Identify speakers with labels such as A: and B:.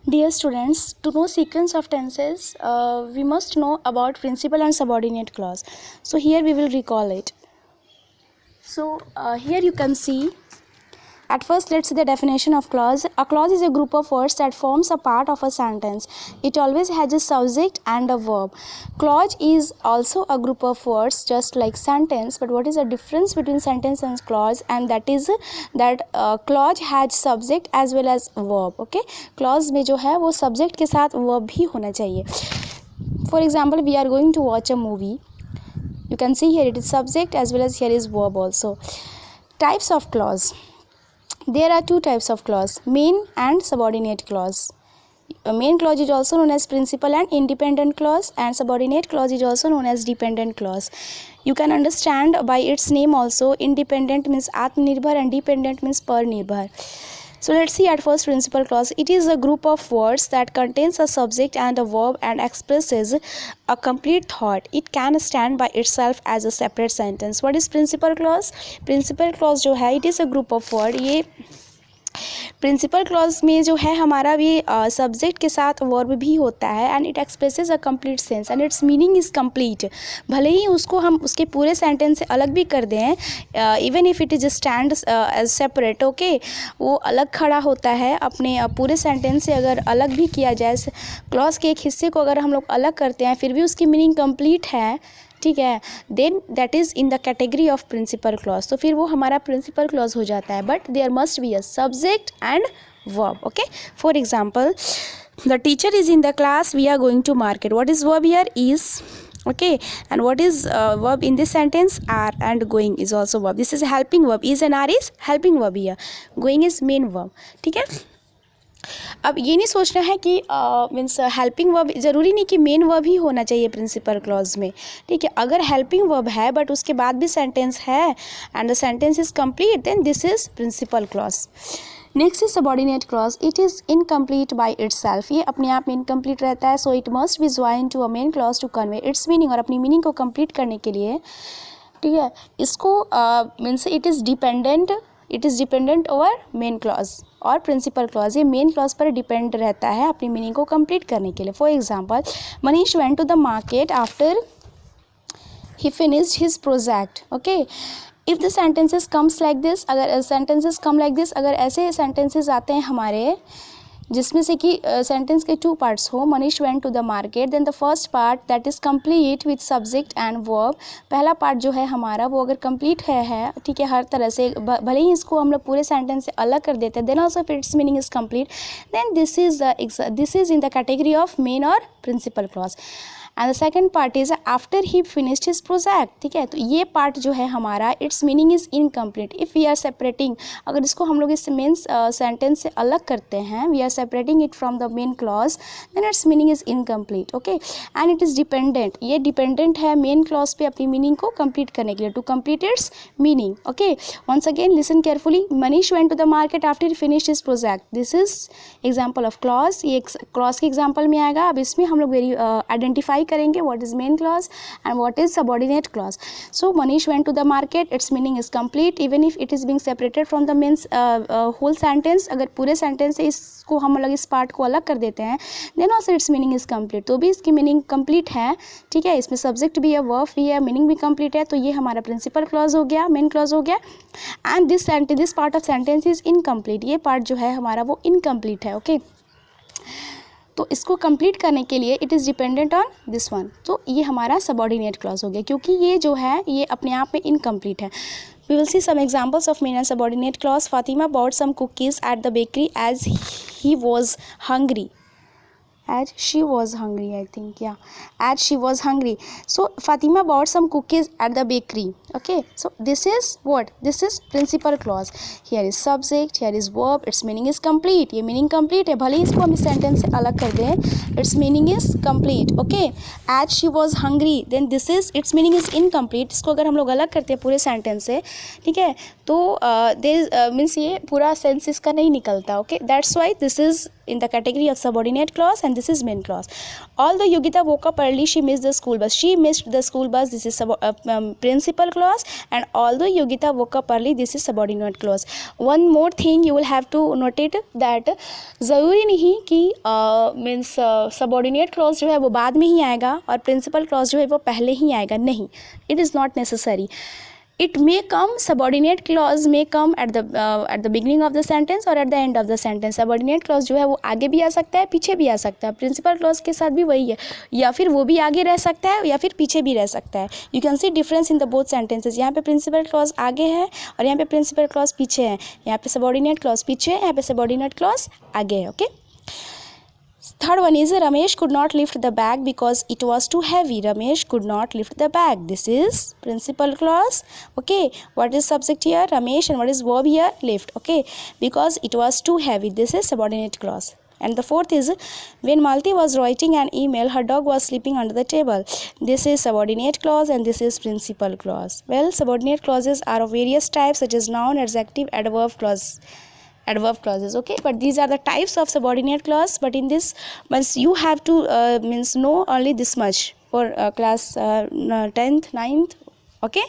A: Dear students, to know sequence of tenses, we must know about principal and subordinate clause. So here we will recall it. So here you can see. At first, let's see the definition of clause. A clause is a group of words that forms a part of a sentence. It always has a subject and a verb. Clause is also a group of words just like sentence, but what is the difference between sentence and clause? And that is that clause has subject as well as verb. Okay, clause में जो है वो subject के साथ verb भी होना चाहिए. For example, we are going to watch a movie. You can see here it is subject as well as here is verb also. Types of clause. There are two types of clause, main and subordinate clause. A main clause is also known as principal and independent clause, and subordinate clause is also known as dependent clause. You can understand by its name also. Independent means Atmanirbhar and dependent means Parnirbhar. So let's see at first principal clause. It is a group of words that contains a subject and a verb and expresses a complete thought. It can stand by itself as a separate sentence. What is principal clause? Principal clause जो है, it is a group of word. ये principal clause में जो है हमारा ये subject के साथ वर्ब भी होता है and it expresses a complete sense and it's meaning is complete. भले ही उसको हम उसके पूरे सेंटेंस से अलग भी कर दें, even if it is stand as separate, okay, वो अलग खड़ा होता है अपने पूरे सेंटेंस से. अगर अलग भी किया जाए क्लॉज के एक हिस्से को अगर हम लोग अलग करते हैं फिर भी उसकी मीनिंग कंप्लीट है, ठीक है, then that is in the category of principal clause. तो फिर वो हमारा प्रिंसिपल क्लॉज हो जाता है. But there must be a subject and verb. Okay, for example, the teacher is in the class, we are going to market. What is verb here? Is. Okay, and what is verb in this sentence? Are, and going is also verb. This is helping verb. Is and are is helping verb here. Going is main verb. ठीक है. अब ये नहीं सोचना है कि means helping verb ज़रूरी नहीं कि मेन वर्ब ही होना चाहिए प्रिंसिपल क्लॉज में, ठीक है. अगर हेल्पिंग वर्ब है बट उसके बाद भी सेंटेंस है and the sentence is complete, then this is principal clause. Next is subordinate clause. It is incomplete by itself. ये अपने आप में इनकम्प्लीट रहता है, so it must be join to a main clause to convey its meaning. और अपनी meaning को complete करने के लिए, ठीक है, इसको means it is dependent over main clause और प्रिंसिपल क्लॉज. ये मेन क्लॉज पर डिपेंड रहता है अपनी मीनिंग को कंप्लीट करने के लिए. For example, Manish went to the market after he finished his project. Okay, if the sentences comes like this, अगर सेंटेंसेस कम लाइक दिस, अगर ऐसे सेंटेंसेस आते हैं हमारे जिसमें से कि सेंटेंस के टू पार्ट्स हो, Manish went to the market, then the first part that is complete with subject and verb. पहला पार्ट जो है हमारा वो अगर कंप्लीट है, ठीक है, हर तरह से, भले ही इसको हम लोग पूरे सेंटेंस से अलग कर देते हैं, then also if its meaning is complete, then this is in the category of main और principal clause. And the second part is after he finished his project. ठीक है, तो ये पार्ट जो है हमारा its meaning is incomplete. If we are separating, अगर इसको हम लोग इस मेन सेंटेंस से अलग करते हैं, we are separating it from the main clause, then its meaning is incomplete. Okay, and it is dependent. ये डिपेंडेंट है मेन क्लॉज पे अपनी मीनिंग को कंप्लीट करने के लिए, to complete its meaning. Okay, once again listen carefully. Manish went to the market after he finished his project. This is example of clause. ये clause के एग्जाम्पल में आएगा. अब इसमें हम लोग आइडेंटिफाई करेंगे what is main clause and what is subordinate clause. So Manish went to the market, its meaning is complete even if it is being separated from the main whole sentence. अगर पूरे sentence से इसको हम लोग इस part को अलग कर देते हैं, then also its meaning is complete. तो भी इसकी मीनिंग कंप्लीट है, ठीक है, इसमें सब्जेक्ट भी है, वर्ब भी है, मीनिंग भी कंप्लीट है. तो ये हमारा प्रिंसिपल क्लॉज हो गया, मेन क्लॉज हो गया. And this part of sentence is incomplete. ये पार्ट जो है हमारा वो इनकम्प्लीट है. ओके, तो इसको कंप्लीट करने के लिए it is dependent on this one. तो ये हमारा सबॉर्डिनेट क्लॉज हो गया, क्योंकि ये जो है ये अपने आप में इनकम्प्लीट है. We will see some examples of main and subordinate clause. Fatima bought some cookies at the bakery as he was hungry. As she was hungry, I think, yeah, as she was hungry. So Fatima bought some cookies at the bakery. Okay, so this is what? This is principal clause. Here is subject, here is verb, its meaning is complete. ये meaning complete है, भले ही इसको हम इस sentence से अलग कर दें, its meaning is complete. Okay, as she was hungry, then this is its meaning is incomplete. इसको अगर हम लोग अलग करते हैं पूरे sentence से, ठीक है, तो there means ये पूरा sense इसका नहीं निकलता. Okay, that's why this is in the category of subordinate clause, and this is main clause. Although Yogita woke up early, she missed the school bus. She missed the school bus. This is principal clause. And although Yogita woke up early, this is subordinate clause. One more thing you will have to note it that ज़रूरी नहीं कि means subordinate clause जो है वो बाद में ही आएगा और प्रिंसिपल क्लॉज जो है वो पहले ही आएगा. नहीं, it is not necessary. It may come, subordinate clause may come at the beginning of the sentence or at the end of the sentence. Subordinate clause जो है वो आगे भी आ सकता है, पीछे भी आ सकता है. Principal clause के साथ भी वही है, या फिर वो भी आगे रह सकता है या फिर पीछे भी रह सकता है. You can see difference in the both sentences. यहाँ पे principal clause आगे है और यहाँ पे principal clause पीछे है. यहाँ पे subordinate clause पीछे है, यहाँ पे subordinate clause आगे है. Okay. Third one is Ramesh could not lift the bag because it was too heavy. Ramesh could not lift the bag. This is principal clause. Okay. What is subject here? Ramesh, and what is verb here? Lift. Okay. Because it was too heavy. This is subordinate clause. And the fourth is when Malti was writing an email, her dog was sleeping under the table. This is subordinate clause and this is principal clause. Well, subordinate clauses are of various types such as noun, adjective, adverb clauses. Okay, but these are the types of subordinate clause. But in this, once you have to know only this much for class 10th, 9th. Okay.